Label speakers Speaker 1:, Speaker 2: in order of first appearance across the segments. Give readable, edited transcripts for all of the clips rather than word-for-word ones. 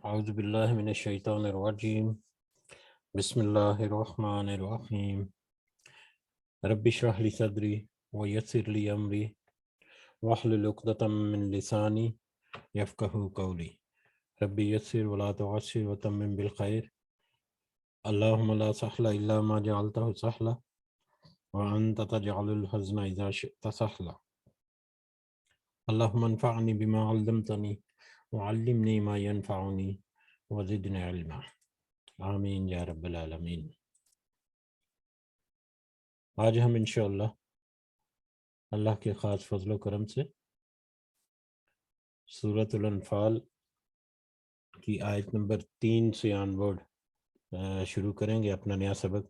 Speaker 1: اعوذ باللہ من الشیطان الرجیم بسم اللہ الرحمن الرحیم رب اشرح لی صدری ویسر لی امری واحلل عقدۃ من لسانی یفقہوا قولی رب یسر ولا تعسر وتمم بالخیر اللہم لا سہل الا ما جعلتہ سہلا وانت تجعل الحزن اذا شئت سہلا اللہم انفعنی بما علمتنی وعلمنی ما ینفعنی وزدنی علما آمین یا رب العالمین۔ آج ہم انشاءاللہ اللہ کے خاص فضل و کرم سے سورۃ الانفال کی آیت نمبر 3 سے آن ورڈ شروع کریں گے اپنا نیا سبق۔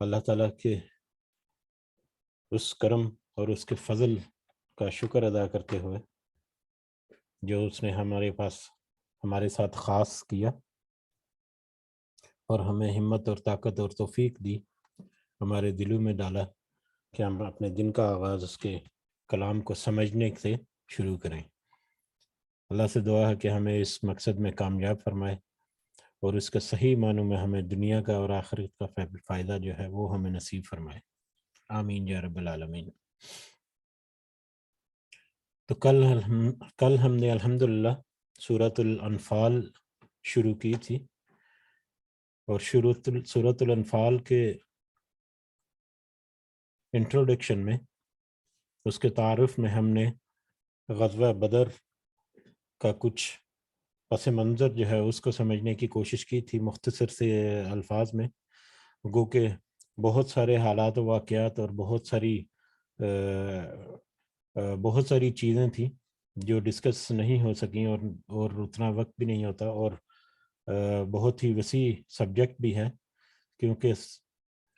Speaker 1: اللہ تعالیٰ کے اس کرم اور اس کے فضل کا شکر ادا کرتے ہوئے جو اس نے ہمارے ساتھ خاص کیا اور ہمیں ہمت اور طاقت اور توفیق دی، ہمارے دلوں میں ڈالا کہ ہم اپنے دن کا آغاز اس کے کلام کو سمجھنے سے شروع کریں۔ اللہ سے دعا ہے کہ ہمیں اس مقصد میں کامیاب فرمائے اور اس کا صحیح معنوں میں ہمیں دنیا کا اور آخرت کا فائدہ جو ہے وہ ہمیں نصیب فرمائے، آمین یا رب العالمین۔ تو کل ہم نے الحمدللہ سورۃ الانفال شروع کی تھی، اور سورۃ الانفال کے انٹروڈکشن میں، اس کے تعارف میں ہم نے غزوہ بدر کا کچھ پس منظر جو ہے اس کو سمجھنے کی کوشش کی تھی مختصر سے الفاظ میں، گو کہ بہت سارے حالات و واقعات اور بہت ساری چیزیں تھیں جو ڈسکس نہیں ہو سکیں، اور اتنا وقت بھی نہیں ہوتا، اور بہت ہی وسیع سبجیکٹ بھی ہے، کیونکہ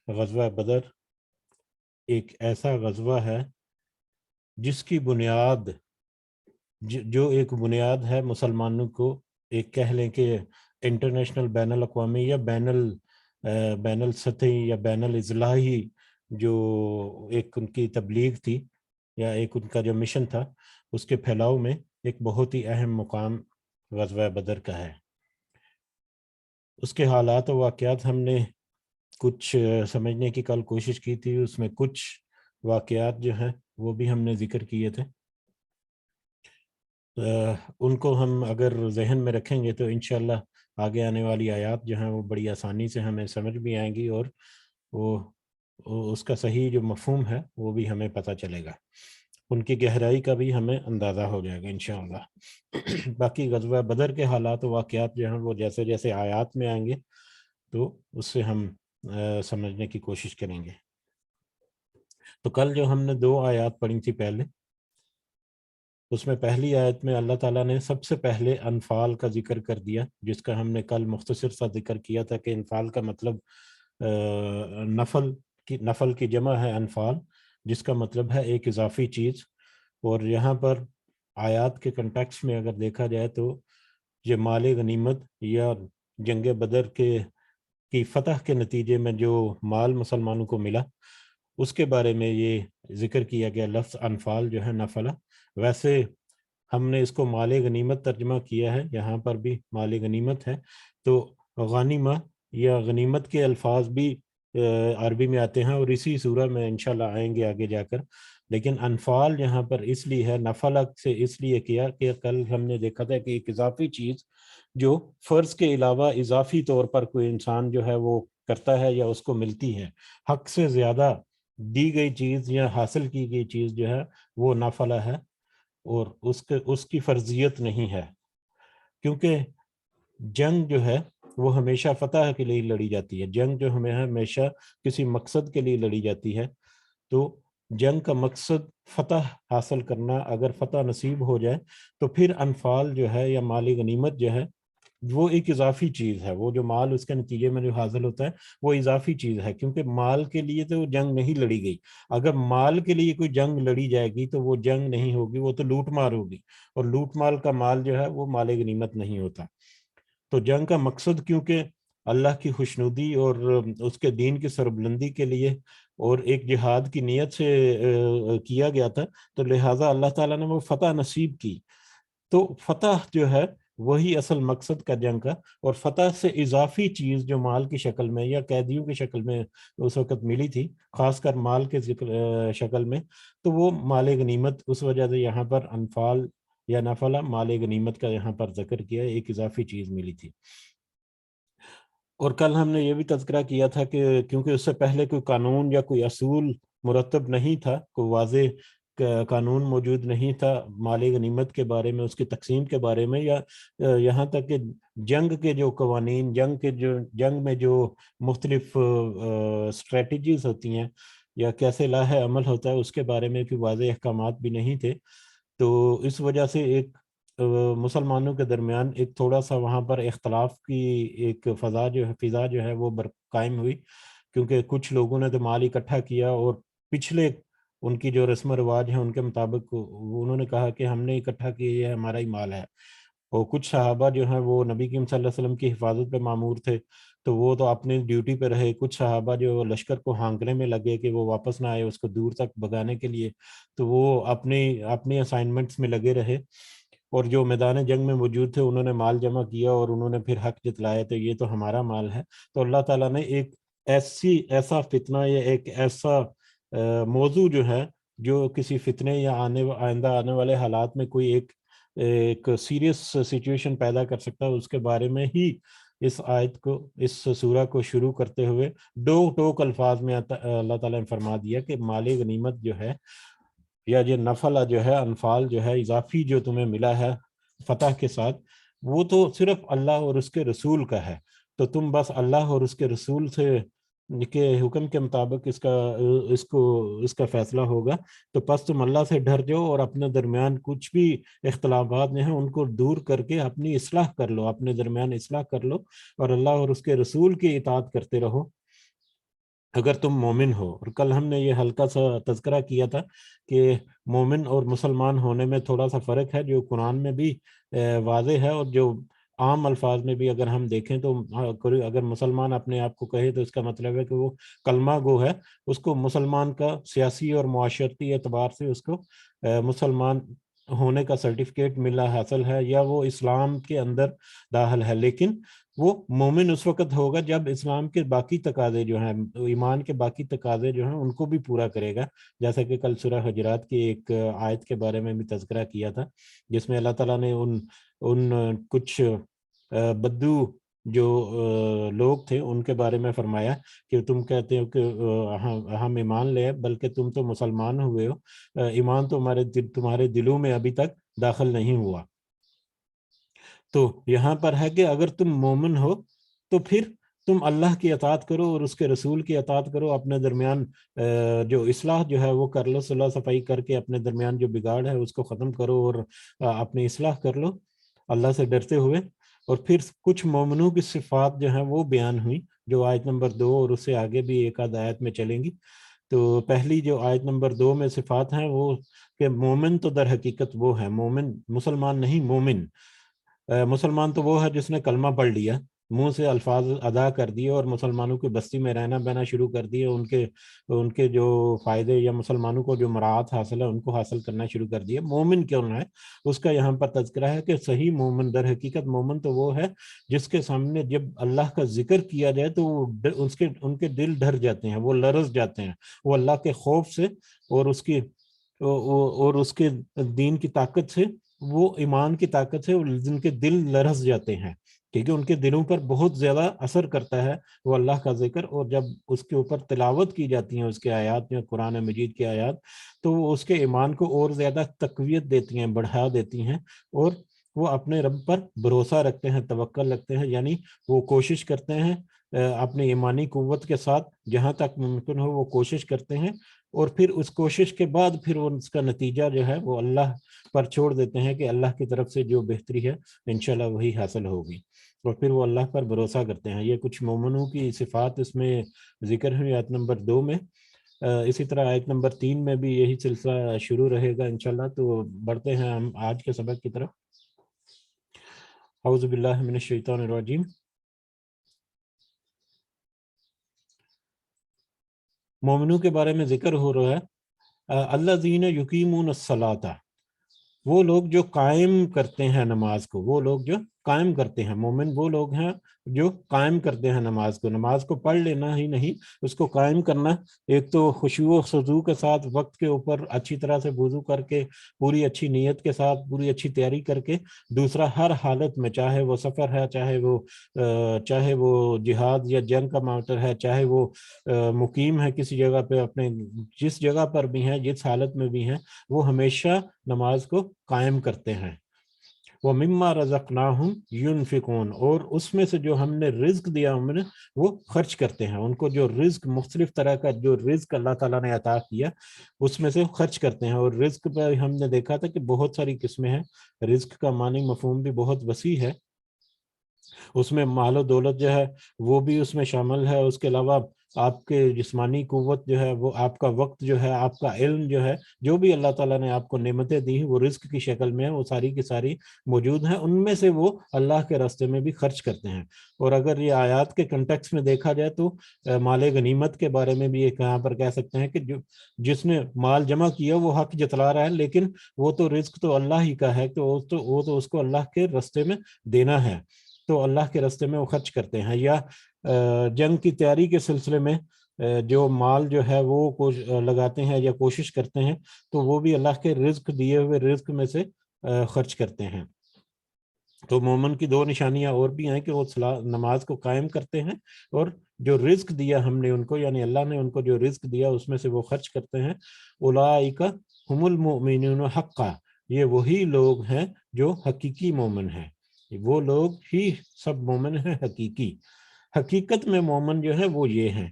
Speaker 1: غزوہ بدر ایک ایسا غزوہ ہے جس کی بنیاد جو ایک بنیاد ہے مسلمانوں کو، ایک کہہ لیں کہ انٹرنیشنل بین الاقوامی یا بین السطحی یا بین الاضلاعی جو ایک ان کی تبلیغ تھی یا ایک ان کا جو مشن تھا، اس کے پھیلاؤ میں ایک بہت ہی اہم مقام غزوہ بدر کا ہے۔ اس کے حالات و واقعات ہم نے کچھ سمجھنے کی کل کوشش کی تھی، اس میں کچھ واقعات جو ہیں وہ بھی ہم نے ذکر کیے تھے، ان کو ہم اگر ذہن میں رکھیں گے تو انشاءاللہ آگے آنے والی آیات جو ہیں وہ بڑی آسانی سے ہمیں سمجھ بھی آئیں گی، اور وہ اس کا صحیح جو مفہوم ہے وہ بھی ہمیں پتہ چلے گا، ان کی گہرائی کا بھی ہمیں اندازہ ہو جائے گا انشاءاللہ۔ باقی غزوہ بدر کے حالات و واقعات جو ہیں وہ جیسے جیسے آیات میں آئیں گے تو اس سے ہم سمجھنے کی کوشش کریں گے۔ تو کل جو ہم نے 2 آیات پڑھی تھی پہلے، اس میں پہلی آیت میں اللہ تعالیٰ نے سب سے پہلے انفال کا ذکر کر دیا، جس کا ہم نے کل مختصر سا ذکر کیا تھا کہ انفال کا مطلب نفل کی جمع ہے انفال، جس کا مطلب ہے ایک اضافی چیز، اور یہاں پر آیات کے کنٹیکس میں اگر دیکھا جائے تو یہ مال غنیمت یا جنگ بدر کی فتح کے نتیجے میں جو مال مسلمانوں کو ملا، اس کے بارے میں یہ ذکر کیا گیا لفظ انفال جو ہے نفلہ۔ ویسے ہم نے اس کو مال غنیمت ترجمہ کیا ہے، یہاں پر بھی مال غنیمت ہے، تو غانمہ یا غنیمت کے الفاظ بھی عربی میں آتے ہیں، اور اسی سورہ میں انشاءاللہ آئیں گے آگے جا کر، لیکن انفال یہاں پر اس لیے ہے، نفل سے اس لیے کیا کہ کل ہم نے دیکھا تھا کہ ایک اضافی چیز جو فرض کے علاوہ اضافی طور پر کوئی انسان جو ہے وہ کرتا ہے یا اس کو ملتی ہے، حق سے زیادہ دی گئی چیز یا حاصل کی گئی چیز جو ہے وہ نافلہ ہے، اور اس کی فرضیت نہیں ہے، کیونکہ جنگ جو ہے وہ ہمیشہ فتح کے لیے لڑی جاتی ہے، جنگ جو ہمیشہ کسی مقصد کے لیے لڑی جاتی ہے، تو جنگ کا مقصد فتح حاصل کرنا، اگر فتح نصیب ہو جائے تو پھر انفال جو ہے یا مال غنیمت جو ہے وہ ایک اضافی چیز ہے، وہ جو مال اس کے نتیجے میں جو حاصل ہوتا ہے وہ اضافی چیز ہے، کیونکہ مال کے لیے تو جنگ نہیں لڑی گئی۔ اگر مال کے لیے کوئی جنگ لڑی جائے گی تو وہ جنگ نہیں ہوگی، وہ تو لوٹ مار ہوگی، اور لوٹ مال کا مال جو ہے وہ مال غنیمت نہیں ہوتا۔ تو جنگ کا مقصد کیونکہ اللہ کی خوشنودی اور اس کے دین کی سربلندی کے لیے اور ایک جہاد کی نیت سے کیا گیا تھا، تو لہٰذا اللہ تعالیٰ نے وہ فتح نصیب کی، تو فتح جو ہے وہی اصل مقصد کا جنگ کا، اور فتح سے اضافی چیز جو مال کی شکل میں یا قیدیوں کی شکل میں اس وقت ملی تھی، خاص کر مال کے شکل میں، تو وہ مال غنیمت، اس وجہ سے یہاں پر انفال یا نفلا مال غنیمت کا یہاں پر ذکر کیا، ایک اضافی چیز ملی تھی۔ اور کل ہم نے یہ بھی تذکرہ کیا تھا کہ کیونکہ اس سے پہلے کوئی قانون یا کوئی اصول مرتب نہیں تھا، کوئی واضح قانون موجود نہیں تھا مال غنیمت کے بارے میں، اس کی تقسیم کے بارے میں، یا یہاں تک کہ جنگ کے جو قوانین، جنگ میں جو مختلف اسٹریٹجیز ہوتی ہیں یا کیسے لاہ عمل ہوتا ہے، اس کے بارے میں کوئی واضح احکامات بھی نہیں تھے۔ تو اس وجہ سے ایک مسلمانوں کے درمیان ایک تھوڑا سا وہاں پر اختلاف کی ایک فضا جو ہے وہ قائم ہوئی، کیونکہ کچھ لوگوں نے تو مال اکٹھا کیا اور پچھلے ان کی جو رسم و رواج ہیں ان کے مطابق انہوں نے کہا کہ ہم نے اکٹھا کیا، یہ ہمارا ہی مال ہے۔ اور کچھ صحابہ جو ہیں وہ نبی کریم صلی اللہ علیہ وسلم کی حفاظت پہ معمور تھے، تو وہ تو اپنی ڈیوٹی پہ رہے۔ کچھ صحابہ جو لشکر کو ہانکنے میں لگے کہ وہ واپس نہ آئے، اس کو دور تک بھگانے کے لیے، تو وہ اپنی اسائنمنٹس میں لگے رہے، اور جو میدان جنگ میں موجود تھے انہوں نے مال جمع کیا اور انہوں نے پھر حق جتلایا، تو یہ تو ہمارا مال ہے۔ تو اللہ تعالیٰ نے ایک ایسا فتنہ یا ایک ایسا موضوع جو ہے، جو کسی فتنے یا آئندہ آنے والے حالات میں کوئی ایک سیریس سچویشن پیدا کر سکتا ہے، اس کے بارے میں ہی اس آیت کو، اس سورہ کو شروع کرتے ہوئے ٹوک الفاظ میں اللہ تعالیٰ نے فرما دیا کہ مال غنیمت جو ہے یا یہ نفل جو ہے، انفال جو ہے، اضافی جو تمہیں ملا ہے فتح کے ساتھ، وہ تو صرف اللہ اور اس کے رسول کا ہے۔ تو تم بس اللہ اور اس کے رسول سے کے حکم کے مطابق اس کا فیصلہ ہوگا۔ تو پس تم اللہ سے ڈر جاؤ اور اپنے درمیان کچھ بھی اختلافات ہیں ان کو دور کر کے اپنی اصلاح کر لو، اپنے درمیان اصلاح کر لو، اور اللہ اور اس کے رسول کی اطاعت کرتے رہو اگر تم مومن ہو۔ اور کل ہم نے یہ ہلکا سا تذکرہ کیا تھا کہ مومن اور مسلمان ہونے میں تھوڑا سا فرق ہے، جو قرآن میں بھی واضح ہے، اور جو عام الفاظ میں بھی اگر ہم دیکھیں تو اگر مسلمان اپنے آپ کو کہے تو اس کا مطلب ہے کہ وہ کلمہ گو ہے، اس کو مسلمان کا سیاسی اور معاشرتی اعتبار سے اس کو مسلمان ہونے کا سرٹیفکیٹ ملا حاصل ہے، یا وہ اسلام کے اندر داخل ہے۔ لیکن وہ مومن اس وقت ہوگا جب اسلام کے باقی تقاضے جو ہیں، ایمان کے باقی تقاضے جو ہیں، ان کو بھی پورا کرے گا، جیسا کہ کل سورہ حجرات کی ایک آیت کے بارے میں بھی تذکرہ کیا تھا، جس میں اللہ تعالیٰ نے ان کچھ بدو جو لوگ تھے ان کے بارے میں فرمایا کہ تم کہتے ہو کہ ہم ایمان لے، بلکہ تم تو مسلمان ہوئے ہو، ایمان تو تمہارے دلوں میں ابھی تک داخل نہیں ہوا۔ تو یہاں پر ہے کہ اگر تم مومن ہو تو پھر تم اللہ کی اطاعت کرو اور اس کے رسول کی اطاعت کرو، اپنے درمیان جو اصلاح جو ہے وہ کر لو، صلح صفائی کر کے اپنے درمیان جو بگاڑ ہے اس کو ختم کرو اور اپنی اصلاح کر لو اللہ سے ڈرتے ہوئے۔ اور پھر کچھ مومنوں کی صفات جو ہیں وہ بیان ہوئی، جو آیت نمبر 2 اور اس سے آگے بھی ایک آدھ آیت میں چلیں گی۔ تو پہلی جو آیت نمبر 2 میں صفات ہیں وہ کہ مومن تو در حقیقت وہ ہے، مومن مسلمان نہیں، مومن مسلمان تو وہ ہے جس نے کلمہ پڑھ لیا، منہ سے الفاظ ادا کر دیے اور مسلمانوں کی بستی میں رہنا بہنا شروع کر دیے، ان کے جو فائدے یا مسلمانوں کو جو مراعات حاصل ہے ان کو حاصل کرنا شروع کر دیے۔ مومن کیوں ہے اس کا یہاں پر تذکرہ ہے کہ صحیح مومن، در حقیقت مومن تو وہ ہے جس کے سامنے جب اللہ کا ذکر کیا جائے تو ان کے دل ڈر جاتے ہیں، وہ لرز جاتے ہیں، وہ اللہ کے خوف سے اور اس کے دین کی طاقت سے، وہ ایمان کی طاقت سے جن کے دل لرز جاتے ہیں، کیونکہ ان کے دلوں پر بہت زیادہ اثر کرتا ہے وہ اللہ کا ذکر، اور جب اس کے اوپر تلاوت کی جاتی ہیں اس کے آیات میں، قرآن مجید کی آیات، تو وہ اس کے ایمان کو اور زیادہ تقویت دیتی ہیں، بڑھا دیتی ہیں، اور وہ اپنے رب پر بھروسہ رکھتے ہیں، توکل رکھتے ہیں، یعنی وہ کوشش کرتے ہیں اپنی ایمانی قوت کے ساتھ جہاں تک ممکن ہو وہ کوشش کرتے ہیں، اور پھر اس کوشش کے بعد پھر اس کا نتیجہ جو ہے وہ اللہ پر چھوڑ دیتے ہیں کہ اللہ کی طرف سے جو بہتری ہے انشاءاللہ وہی حاصل ہوگی، اور پھر وہ اللہ پر بھروسہ کرتے ہیں۔ یہ کچھ مومنوں کی صفات اس میں ذکر ہے آیت نمبر 2 میں۔ اسی طرح آیت نمبر 3 میں بھی یہی سلسلہ شروع رہے گا انشاءاللہ۔ تو بڑھتے ہیں ہم آج کے سبق کی طرف۔ اعوذ باللہ من الشیطان الرجیم۔ مومنوں کے بارے میں ذکر ہو رہا ہے، الذین یقیمون الصلاۃ، وہ لوگ جو قائم کرتے ہیں نماز کو، وہ لوگ جو قائم کرتے ہیں، مومن وہ لوگ ہیں جو قائم کرتے ہیں نماز کو، نماز کو پڑھ لینا ہی نہیں، اس کو قائم کرنا، ایک تو خشوع و خضوع کے ساتھ وقت کے اوپر اچھی طرح سے وضو کر کے، پوری اچھی نیت کے ساتھ، پوری اچھی تیاری کر کے، دوسرا ہر حالت میں، چاہے وہ سفر ہے، چاہے وہ جہاد یا جنگ کا میٹر ہے، چاہے وہ مقیم ہے کسی جگہ پہ، اپنے جس جگہ پر بھی ہیں، جس حالت میں بھی ہیں، وہ ہمیشہ نماز کو قائم کرتے ہیں۔ وَمِمَّا رَزَقْنَاهُمْ يُنْفِقُونَ، اور اس میں سے جو ہم نے رزق دیا انہیں، وہ خرچ کرتے ہیں، ان کو جو رزق، مختلف طرح کا جو رزق اللہ تعالیٰ نے عطا کیا، اس میں سے خرچ کرتے ہیں۔ اور رزق پہ ہم نے دیکھا تھا کہ بہت ساری قسمیں ہیں، رزق کا معنی مفہوم بھی بہت وسیع ہے، اس میں مال و دولت جو ہے وہ بھی اس میں شامل ہے، اس کے علاوہ آپ کے جسمانی قوت جو ہے، وہ آپ کا وقت جو ہے، آپ کا علم جو ہے، جو بھی اللہ تعالیٰ نے آپ کو نعمتیں دی ہیں وہ رزق کی شکل میں ہیں، وہ ساری کی ساری موجود ہیں، ان میں سے وہ اللہ کے راستے میں بھی خرچ کرتے ہیں۔ اور اگر یہ آیات کے کنٹیکس میں دیکھا جائے تو مال غنیمت کے بارے میں بھی ایک یہاں پر کہہ سکتے ہیں کہ جس نے مال جمع کیا وہ حق جتلا رہا ہے، لیکن وہ تو رزق تو اللہ ہی کا ہے، تو وہ تو اس کو اللہ کے راستے میں دینا ہے، تو اللہ کے راستے میں وہ خرچ کرتے ہیں۔ یا جنگ کی تیاری کے سلسلے میں جو مال جو ہے وہ لگاتے ہیں یا کوشش کرتے ہیں، تو وہ بھی اللہ کے رزق، دیے ہوئے رزق میں سے خرچ کرتے ہیں۔ تو مومن کی دو نشانیاں اور بھی ہیں کہ وہ نماز کو قائم کرتے ہیں، اور جو رزق دیا ہم نے ان کو، یعنی اللہ نے ان کو جو رزق دیا اس میں سے وہ خرچ کرتے ہیں۔ اولئک هم المؤمنون حقا، یہ وہی لوگ ہیں جو حقیقی مومن ہیں، وہ لوگ ہی سب مومن ہیں حقیقی، حقیقت میں مومن جو ہے وہ یہ ہیں،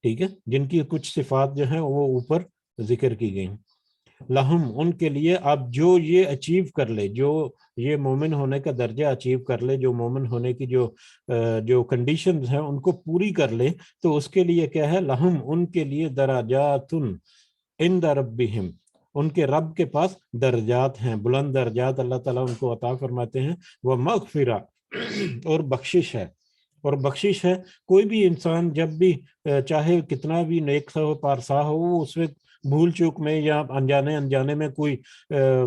Speaker 1: ٹھیک ہے، جن کی کچھ صفات جو ہیں وہ اوپر ذکر کی گئیں۔ لہم، ان کے لیے، اب جو یہ اچیو کر لے، جو یہ مومن ہونے کا درجہ اچیو کر لے، جو مومن ہونے کی جو کنڈیشنز ہیں ان کو پوری کر لے، تو اس کے لیے کیا ہے؟ لہم، ان کے لیے درجات عند ربہم، ان کے رب کے پاس درجات ہیں، بلند درجات اللہ تعالیٰ ان کو عطا فرماتے ہیں۔ وہ مغفرہ، اور بخشش ہے، اور بخشش ہے۔ کوئی بھی انسان جب بھی چاہے کتنا بھی نیک ہو، پارسا ہو، وہ اس وقت بھول چوک میں یا انجانے میں کوئی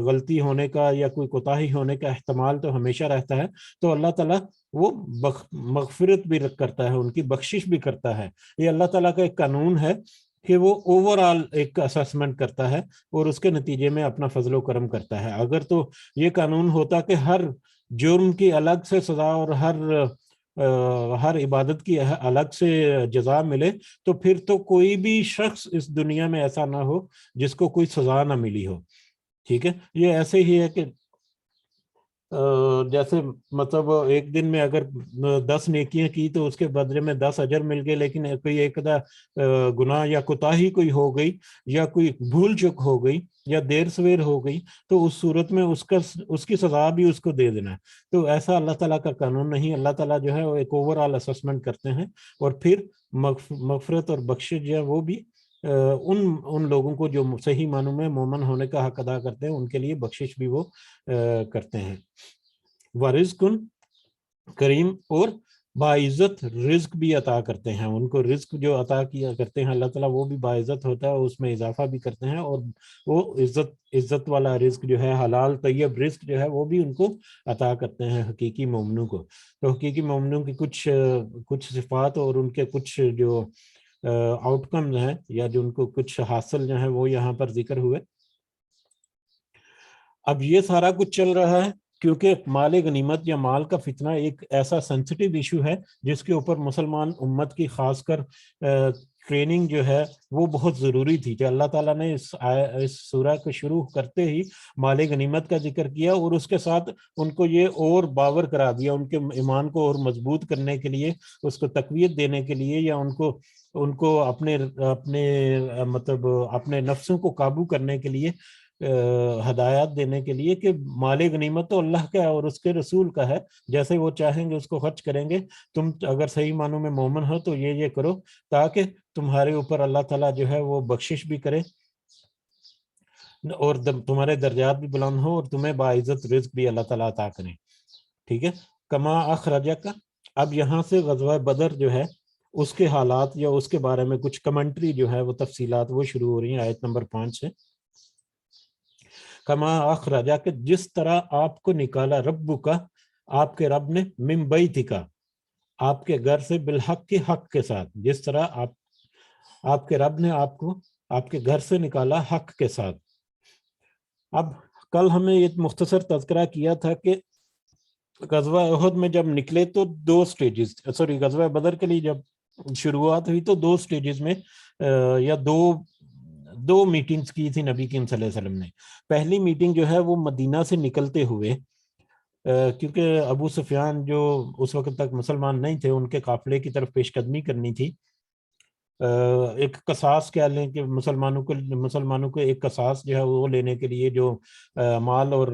Speaker 1: غلطی ہونے کا یا کوئی کوتاہی ہونے کا احتمال تو ہمیشہ رہتا ہے، تو اللہ تعالیٰ وہ مغفرت بھی کرتا ہے، ان کی بخشش بھی کرتا ہے۔ یہ اللہ تعالیٰ کا ایک قانون ہے کہ وہ اوور آل ایک اسسمنٹ کرتا ہے اور اس کے نتیجے میں اپنا فضل و کرم کرتا ہے۔ اگر تو یہ قانون ہوتا کہ ہر جرم کی الگ سے سزا اور ہر عبادت کی الگ سے جزا ملے، تو پھر تو کوئی بھی شخص اس دنیا میں ایسا نہ ہو جس کو کوئی سزا نہ ملی ہو، ٹھیک ہے۔ یہ ایسے ہی ہے کہ جیسے مطلب ایک دن میں اگر 10 نیکیاں کی تو اس کے بدلے میں 10 اجر مل گئے، لیکن کوئی ایک گناہ یا کوتاہی کوئی ہو گئی، یا کوئی بھول چک ہو گئی، یا دیر سویر ہو گئی، تو اس صورت میں اس کی سزا بھی اس کو دے دینا ہے۔ تو ایسا اللہ تعالیٰ کا قانون نہیں، اللہ تعالیٰ جو ہے وہ ایک اوور آل اسسمنٹ کرتے ہیں، اور پھر مغفرت اور بخشش جو ہے وہ بھی ان لوگوں کو جو صحیح معنوں میں مومن ہونے کا حق ادا کرتے ہیں، ان کے لیے بخشش بھی وہ کرتے ہیں۔ ورزق کریم، اور باعزت رزق بھی عطا کرتے ہیں، ان کو رزق جو عطا کیا کرتے ہیں اللہ تعالیٰ وہ بھی باعزت ہوتا ہے، اس میں اضافہ بھی کرتے ہیں، اور وہ عزت والا رزق جو ہے، حلال طیب رزق جو ہے وہ بھی ان کو عطا کرتے ہیں حقیقی مومنوں کو۔ تو حقیقی مومنوں کی کچھ صفات اور ان کے کچھ جو آؤٹ کمز ہیں، یا جو ان کو کچھ حاصل جو ہیں وہ یہاں پر ذکر ہوئے۔ اب یہ سارا کچھ چل رہا ہے کیونکہ مال غنیمت یا مال کا فتنہ ایک ایسا سینسٹیو ایشو ہے جس کے اوپر مسلمان امت کی خاص کر ٹریننگ جو ہے وہ بہت ضروری تھی، کہ اللہ تعالیٰ نے اس سورہ کو شروع کرتے ہی مال غنیمت کا ذکر کیا، اور اس کے ساتھ ان کو یہ اور باور کرا دیا، ان کے ایمان کو اور مضبوط کرنے کے لیے، اس کو تقویت دینے کے لیے، یا ان کو اپنے مطلب اپنے نفسوں کو قابو کرنے کے لیے، ہدایات دینے کے لیے، کہ مال غنیمت تو اللہ کا ہے اور اس کے رسول کا ہے، جیسے وہ چاہیں گے اس کو خرچ کریں گے، تم اگر صحیح معنوں میں مومن ہو تو یہ کرو، تاکہ تمہارے اوپر اللہ تعالیٰ جو ہے وہ بخشش بھی کرے، اور تمہارے درجات بھی بلند ہو، اور تمہیں باعزت رزق بھی اللہ تعالیٰ عطا کریں، ٹھیک ہے۔ کما اخرجک، اب یہاں سے غزوہ بدر جو ہے اس کے حالات یا اس کے بارے میں کچھ کمنٹری جو ہے وہ تفصیلات وہ شروع ہو رہی ہیں آیت نمبر 5 سے۔ کما اخرجا کہ جس طرح آپ کو نکالا ربک آپ کے رب نے من بیتک آپ کے گھر سے بالحق کے حق کے ساتھ، جس طرح آپ کے رب نے آپ کو آپ کے گھر سے نکالا حق کے ساتھ۔ اب کل ہمیں یہ مختصر تذکرہ کیا تھا کہ غزوہ احد میں جب نکلے تو دو سٹیجز، سوری غزوہ بدر کے لیے جب شروعات ہوئی تو دو سٹیجز میں یا دو میٹنگز کی تھی نبی کریم صلی اللہ علیہ وسلم نے۔ پہلی میٹنگ جو ہے وہ مدینہ سے نکلتے ہوئے، کیونکہ ابو سفیان جو اس وقت تک مسلمان نہیں تھے، ان کے قافلے کی طرف پیش قدمی کرنی تھی، ایک قصاص کہہ لیں کہ مسلمانوں کو ایک قصاص جو ہے وہ لینے کے لیے جو مال اور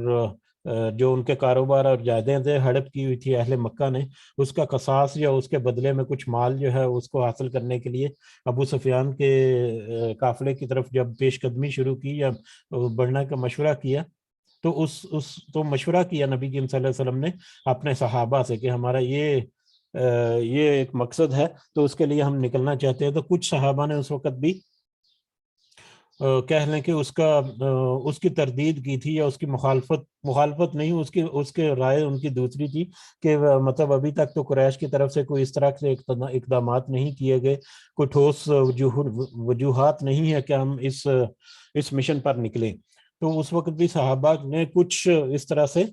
Speaker 1: جو ان کے کاروبار اور جائیدادیں ہڑپ کی ہوئی تھی اہل مکہ نے، اس کا قصاص یا اس کے بدلے میں کچھ مال جو ہے اس کو حاصل کرنے کے لیے ابو سفیان کے قافلے کی طرف جب پیش قدمی شروع کی یا بڑھنے کا مشورہ کیا، تو مشورہ کیا نبی کریم صلی اللہ علیہ وسلم نے اپنے صحابہ سے کہ ہمارا یہ ایک مقصد ہے، تو اس کے لیے ہم نکلنا چاہتے ہیں۔ تو کچھ صحابہ نے اس وقت بھی کہہ لیں کہ اس کی تردید کی تھی، یا اس کی مخالفت نہیں، اس کے رائے ان کی دوسری تھی کہ مطلب ابھی تک تو قریش کی طرف سے کوئی اس طرح سے اقدامات نہیں کیے گئے، کوئی ٹھوس وجوہات نہیں ہے کہ ہم اس مشن پر نکلیں۔ تو اس وقت بھی صحابہ نے کچھ اس طرح سے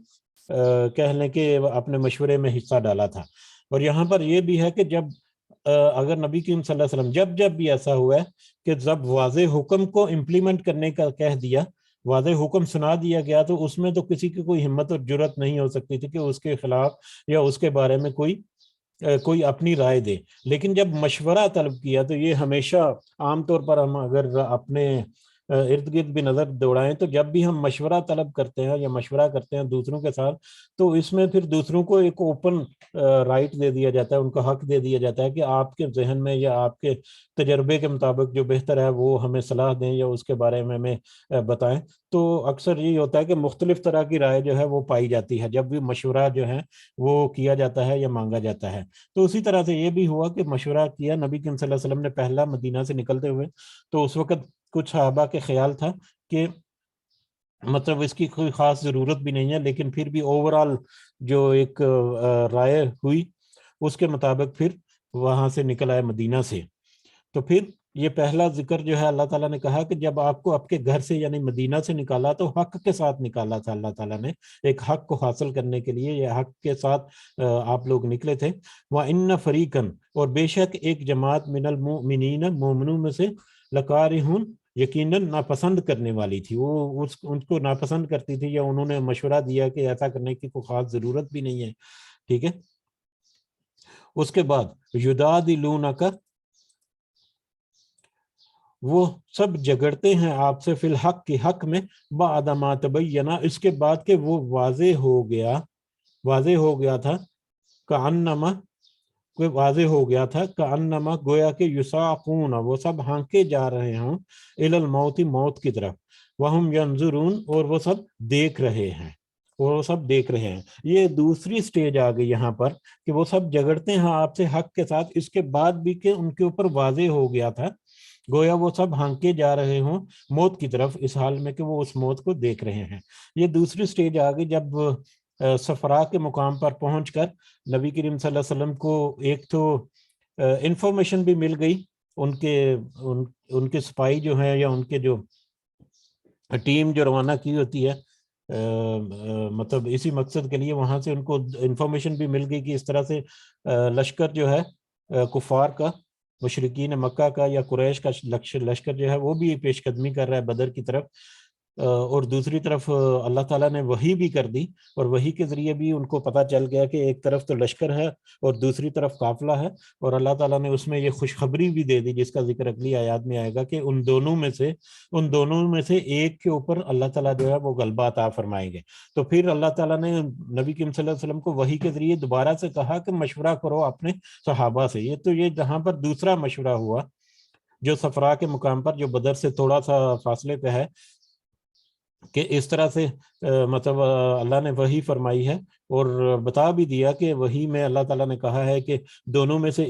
Speaker 1: کہہ لیں کہ اپنے مشورے میں حصہ ڈالا تھا۔ اور یہاں پر یہ بھی ہے کہ جب اگر نبی کریم صلی اللہ علیہ وسلم جب بھی ایسا ہوا ہے کہ جب واضح حکم کو امپلیمنٹ کرنے کا کہہ دیا، واضح حکم سنا دیا گیا، تو اس میں تو کسی کی کوئی ہمت اور جرت نہیں ہو سکتی تھی کہ اس کے خلاف یا اس کے بارے میں کوئی اپنی رائے دے۔ لیکن جب مشورہ طلب کیا تو یہ ہمیشہ عام طور پر ہم اگر اپنے ارد گرد بھی نظر دوڑائیں تو جب بھی ہم مشورہ طلب کرتے ہیں یا مشورہ کرتے ہیں دوسروں کے ساتھ، تو اس میں پھر دوسروں کو ایک اوپن رائٹ دے دیا جاتا ہے، ان کا حق دے دیا جاتا ہے کہ آپ کے ذہن میں یا آپ کے تجربے کے مطابق جو بہتر ہے وہ ہمیں صلاح دیں یا اس کے بارے میں ہمیں بتائیں۔ تو اکثر یہی ہوتا ہے کہ مختلف طرح کی رائے جو ہے وہ پائی جاتی ہے جب بھی مشورہ جو ہے وہ کیا جاتا ہے یا مانگا جاتا ہے۔ تو اسی طرح سے یہ بھی ہوا کہ مشورہ کیا نبی کریم صلی اللہ علیہ وسلم نے پہلا مدینہ سے نکلتے ہوئے، تو اس وقت کچھ صحابہ کے خیال تھا کہ مطلب اس کی کوئی خاص ضرورت بھی نہیں ہے، لیکن پھر بھی اوورال جو ایک رائے ہوئی اس کے مطابق پھر وہاں سے نکل آئے مدینہ سے۔ تو پھر یہ پہلا ذکر جو ہے اللہ تعالیٰ نے کہا کہ جب آپ کو آپ کے گھر سے یعنی مدینہ سے نکالا تو حق کے ساتھ نکالا تھا اللہ تعالیٰ نے، ایک حق کو حاصل کرنے کے لیے، یہ حق کے ساتھ آپ لوگ نکلے تھے۔ وَإِنَّ فَرِيقًا اور بے شک ایک جماعت من المؤمنین مومنوں میں سے لَكَارِهُونَ یقیناً ناپسند کرنے والی تھی، وہ ان کو ناپسند کرتی تھی، یا انہوں نے مشورہ دیا کہ ایسا کرنے کی کوئی خاص ضرورت بھی نہیں ہے، ٹھیک ہے۔ اس کے بعد یجادلونک وہ سب جگڑتے ہیں آپ سے فی الحق کی حق میں، بعد ما تبین اس کے بعد کہ وہ واضح ہو گیا تھا، کأنما کوئی واضح ہو گیا تھا، کأنما گویا کہ یساقون وہ سب ہانکے جا رہے ہوں الی الموت موت کی طرف، وہم ینظرون اور وہ سب دیکھ رہے ہیں، یہ دوسری سٹیج آ گئی یہاں پر کہ وہ سب جگڑتے ہیں آپ سے حق کے ساتھ، اس کے بعد بھی کہ ان کے اوپر واضح ہو گیا تھا، گویا وہ سب ہانکے جا رہے ہوں موت کی طرف، اس حال میں کہ وہ اس موت کو دیکھ رہے ہیں۔ یہ دوسری سٹیج آ گئی جب صفرا کے مقام پر پہنچ کر نبی کریم صلی اللہ علیہ وسلم کو ایک تو انفارمیشن بھی مل گئی، ان کے سپاہی جو ہیں یا ان کے جو ٹیم جو روانہ کی ہوتی ہے مطلب اسی مقصد کے لیے، وہاں سے ان کو انفارمیشن بھی مل گئی کہ اس طرح سے لشکر جو ہے کفار کا، مشرکین مکہ کا یا قریش کا لشکر جو ہے وہ بھی پیش قدمی کر رہا ہے بدر کی طرف، اور دوسری طرف اللہ تعالیٰ نے وحی بھی کر دی، اور وحی کے ذریعے بھی ان کو پتہ چل گیا کہ ایک طرف تو لشکر ہے اور دوسری طرف قافلہ ہے، اور اللہ تعالیٰ نے اس میں یہ خوشخبری بھی دے دی جس کا ذکر اگلی آیات میں آئے گا کہ ان دونوں میں سے ایک کے اوپر اللہ تعالیٰ جو ہے وہ غلبہ عطا فرمائیں گے۔ تو پھر اللہ تعالیٰ نے نبی کریم صلی اللہ علیہ وسلم کو وحی کے ذریعے دوبارہ سے کہا کہ مشورہ کرو اپنے صحابہ سے۔ یہ جہاں پر دوسرا مشورہ ہوا جو صفرا کے مقام پر، جو بدر سے تھوڑا سا فاصلے پہ ہے، کہ اس طرح سے مطلب اللہ نے وحی فرمائی ہے اور بتا بھی دیا کہ وحی میں اللہ تعالیٰ نے کہا ہے کہ دونوں میں سے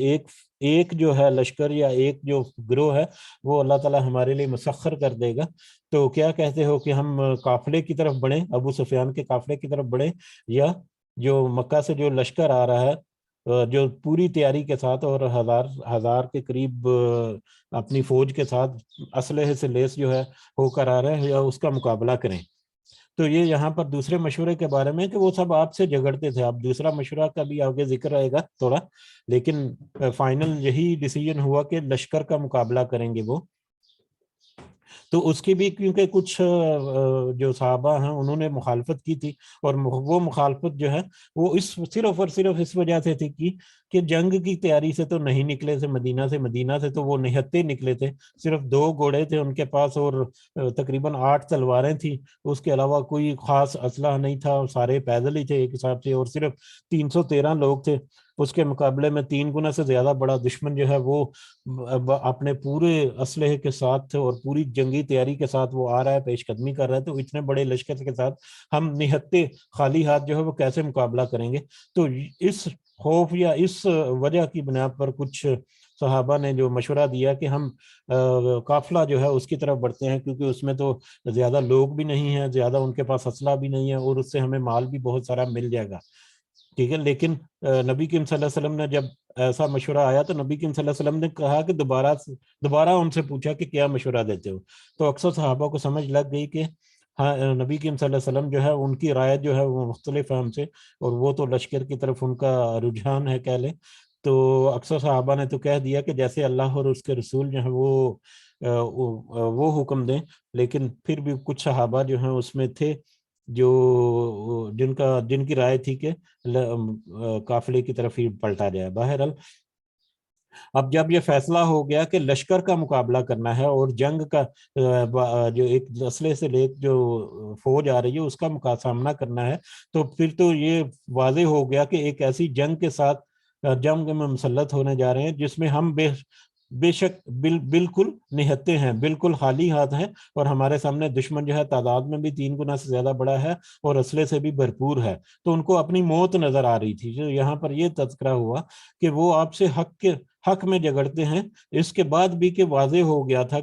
Speaker 1: ایک جو ہے لشکر یا ایک جو گروہ ہے وہ اللہ تعالیٰ ہمارے لیے مسخر کر دے گا۔ تو کیا کہتے ہو کہ ہم قافلے کی طرف بڑھیں، ابو سفیان کے قافلے کی طرف بڑھیں، یا جو مکہ سے جو لشکر آ رہا ہے جو پوری تیاری کے ساتھ اور ہزار کے قریب اپنی فوج کے ساتھ اسلحے سے لیس جو ہے ہو کر آ رہے ہیں، یا اس کا مقابلہ کریں؟ تو یہ یہاں پر دوسرے مشورے کے بارے میں کہ وہ سب آپ سے جھگڑتے تھے. اب دوسرا مشورہ کا بھی آگے ذکر رہے گا تھوڑا، لیکن فائنل یہی ڈیسیجن ہوا کہ لشکر کا مقابلہ کریں گے وہ. تو اس کی بھی کیونکہ کچھ جو صحابہ ہیں انہوں نے مخالفت کی تھی، اور وہ مخالفت جو ہے وہ صرف اور صرف اس وجہ سے تھی کہ جنگ کی تیاری سے تو نہیں نکلے تھے مدینہ سے تو وہ نہتے نکلے تھے. صرف 2 گھوڑے تھے ان کے پاس اور تقریباً 8 تلواریں تھیں. اس کے علاوہ کوئی خاص اسلحہ نہیں تھا، سارے پیدل ہی تھے ایک حساب سے، اور صرف 313 لوگ تھے. اس کے مقابلے میں 3 گنا سے زیادہ بڑا دشمن جو ہے وہ اپنے پورے اسلحے کے ساتھ اور پوری جنگی تیاری کے ساتھ وہ آ رہا ہے، پیش قدمی کر رہا ہے. تو اتنے بڑے لشکر کے ساتھ ہم نہتے خالی ہاتھ جو ہے وہ کیسے مقابلہ کریں گے؟ تو اس خوف یا اس وجہ کی بنا پر کچھ صحابہ نے جو مشورہ دیا کہ ہم قافلہ جو ہے اس کی طرف بڑھتے ہیں، کیونکہ اس میں تو زیادہ لوگ بھی نہیں ہیں، زیادہ ان کے پاس اسلحہ بھی نہیں ہے، اور اس سے ہمیں مال بھی بہت سارا مل جائے گا. ٹھیک ہے. لیکن نبی کریم صلی اللہ علیہ وسلم نے جب ایسا مشورہ آیا تو نبی کریم صلی اللہ علیہ وسلم نے کہا کہ دوبارہ ان سے پوچھا کہ کیا مشورہ دیتے ہو. تو اکثر صحابہ کو سمجھ لگ گئی کہ ہاں نبی کریم صلی اللہ علیہ وسلم جو ہے ان کی رائے جو ہے وہ مختلف ہے ہم سے، اور وہ تو لشکر کی طرف ان کا رجحان ہے کہہ لیں. تو اکثر صحابہ نے تو کہہ دیا کہ جیسے اللہ اور اس کے رسول جو ہیں وہ حکم دیں. لیکن پھر بھی کچھ صحابہ جو ہیں اس میں تھے جو جن کی رائے تھی کہ قافلے کی طرف ہی پلٹا جائے. بہرحال اب جب یہ فیصلہ ہو گیا کہ لشکر کا مقابلہ کرنا ہے اور جنگ کا جو ایک اسلحے سے لے جو فوج آ رہی ہے اس کا سامنا کرنا ہے، تو پھر تو یہ واضح ہو گیا کہ ایک ایسی جنگ کے ساتھ جنگ میں مسلط ہونے جا رہے ہیں جس میں ہم بے شک بالکل نہتے ہیں، بالکل خالی ہاتھ ہیں، اور ہمارے سامنے دشمن جو ہے تعداد میں بھی 3 گنا سے زیادہ بڑا ہے اور اسلحے سے بھی بھرپور ہے. تو ان کو اپنی موت نظر آ رہی تھی. جو یہاں پر یہ تذکرہ ہوا کہ وہ آپ سے حق میں جھگڑتے ہیں، اس کے بعد بھی کہ واضح ہو گیا تھا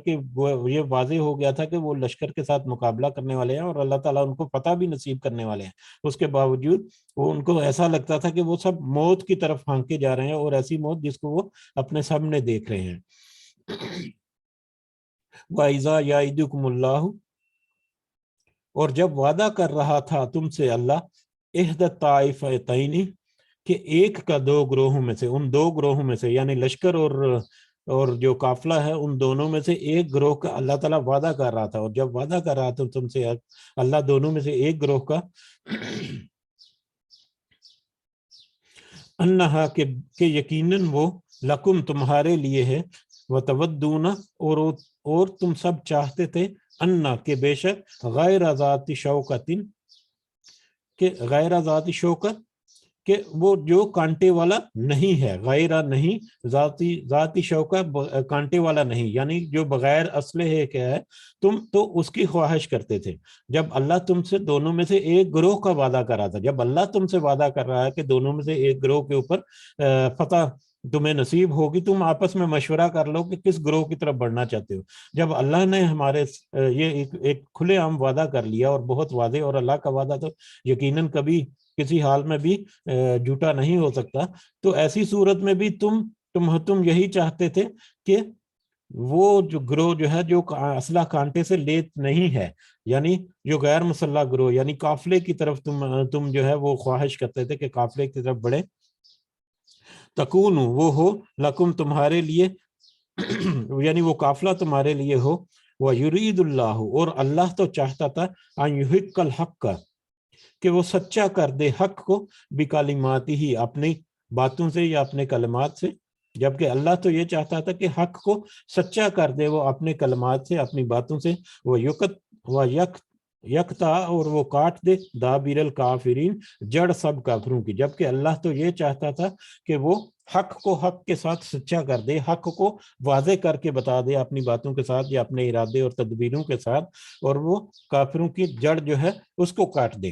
Speaker 1: کہ وہ لشکر کے ساتھ مقابلہ کرنے والے ہیں اور اللہ تعالیٰ ان کو فتح بھی نصیب کرنے والے ہیں. اس کے باوجود ان کو ایسا لگتا تھا کہ وہ سب موت کی طرف پھانکے جا رہے ہیں، اور ایسی موت جس کو وہ اپنے سامنے دیکھ رہے ہیں. وَإِذَا يَعِدُكُمُ اللَّهُ، اور جب وعدہ کر رہا تھا تم سے اللہ، احدى الطائفتین، کہ ایک کا 2 گروہوں میں سے، ان 2 گروہوں میں سے یعنی لشکر اور جو قافلہ ہے ان دونوں میں سے ایک گروہ کا اللہ تعالیٰ وعدہ کر رہا تھا. اور جب وعدہ کر رہا تھا تم سے اللہ دونوں میں سے ایک گروہ کا، انہا کہ یقیناً وہ لکم تمہارے لیے ہے، وتودون اور تم سب چاہتے تھے، انہا کہ بے شک غیر ذات شوکت، کہ غیر ذات شوکت کہ وہ جو کانٹے والا نہیں ہے، غیرہ نہیں، ذاتی شوکت کانٹے والا نہیں، یعنی جو بغیر اسلحے کے ہے، تم تو اس کی خواہش کرتے تھے. جب اللہ تم سے دونوں میں سے ایک گروہ کا وعدہ کر رہا تھا، جب اللہ تم سے وعدہ کر رہا ہے کہ دونوں میں سے ایک گروہ کے اوپر فتح تمہیں نصیب ہوگی، تم آپس میں مشورہ کر لو کہ کس گروہ کی طرف بڑھنا چاہتے ہو. جب اللہ نے ہمارے یہ ایک کھلے عام وعدہ کر لیا اور بہت واضح، اور اللہ کا وعدہ تو یقیناً کبھی کسی حال میں بھی جھوٹا نہیں ہو سکتا، تو ایسی صورت میں بھی تم یہی چاہتے تھے کہ وہ جو گروہ جو ہے جو اسلحہ کانٹے سے لیت نہیں ہے، یعنی جو غیر مسلح گروہ، یعنی قافلے کی طرف تم جو ہے وہ خواہش کرتے تھے کہ قافلے کی طرف بڑھے. تکون وہ ہو لکم تمہارے لیے، یعنی وہ قافلہ تمہارے لیے ہو. وَيُرِيدُ اللَّهُ، اور اللہ تو چاہتا تھا، أَن يُحِقَّ الْحَقَّ، کہ وہ سچا کر دے حق کو، بکلماتہ ہی، اپنی باتوں سے یا اپنے کلمات سے. جبکہ اللہ تو یہ چاہتا تھا کہ حق کو سچا کر دے وہ اپنے کلمات سے، اپنی باتوں سے. وہ یکتا، اور وہ کاٹ دے دابیر الکافرین، جڑ سب کافروں کی. جبکہ اللہ تو یہ چاہتا تھا کہ وہ حق کو حق کے ساتھ سچا کر دے، حق کو واضح کر کے بتا دے اپنی باتوں کے ساتھ یا اپنے ارادے اور تدبیروں کے ساتھ، اور وہ کافروں کی جڑ جو ہے اس کو کاٹ دے.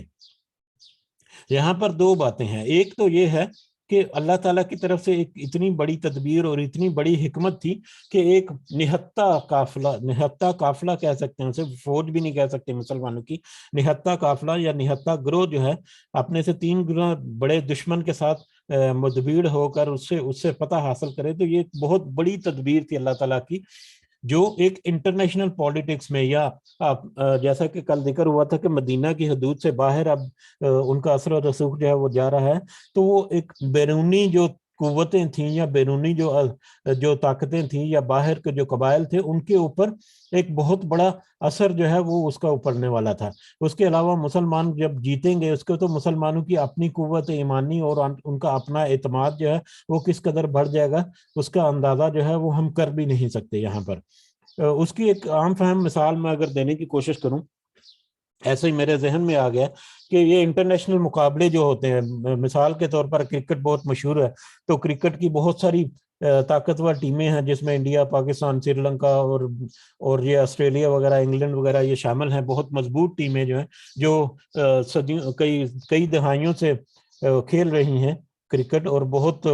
Speaker 1: یہاں پر 2 باتیں ہیں. ایک تو یہ ہے کہ اللہ تعالیٰ کی طرف سے ایک اتنی بڑی تدبیر اور اتنی بڑی حکمت تھی کہ ایک نہتہ قافلہ کہہ سکتے ہیں اسے، فوج بھی نہیں کہہ سکتے مسلمانوں کی، نہتہ قافلہ یا نہتہ گروہ جو ہے اپنے سے 3 گنا بڑے دشمن کے ساتھ مدبیڑ ہو کر اس سے فتح حاصل کرے، تو یہ ایک بہت بڑی تدبیر تھی اللہ تعالیٰ کی، جو ایک انٹرنیشنل پولیٹکس میں، یا جیسا کہ کل ذکر ہوا تھا کہ مدینہ کی حدود سے باہر اب ان کا اثر و رسوخ جو ہے وہ جا رہا ہے، تو وہ ایک بیرونی جو قوتیں تھیں یا بیرونی جو طاقتیں تھیں یا باہر کے جو قبائل تھے ان کے اوپر ایک بہت بڑا اثر جو ہے وہ اس کا پڑنے والا تھا۔ اس کے علاوہ مسلمان جب جیتیں گے اس کو، تو مسلمانوں کی اپنی قوت ایمانی اور ان کا اپنا اعتماد جو ہے وہ کس قدر بڑھ جائے گا، اس کا اندازہ جو ہے وہ ہم کر بھی نہیں سکتے یہاں پر۔ اس کی ایک عام فہم مثال میں اگر دینے کی کوشش کروں، ایسے ہی میرے ذہن میں آ گیا کہ یہ انٹرنیشنل مقابلے جو ہوتے ہیں، مثال کے طور پر کرکٹ بہت مشہور ہے، تو کرکٹ کی بہت ساری طاقتور ٹیمیں ہیں جس میں انڈیا، پاکستان، سری لنکا اور یہ آسٹریلیا وغیرہ، انگلینڈ وغیرہ یہ شامل ہیں، بہت مضبوط ٹیمیں جو ہیں، جو صدیوں کئی دہائیوں سے کھیل رہی ہیں کرکٹ، اور بہت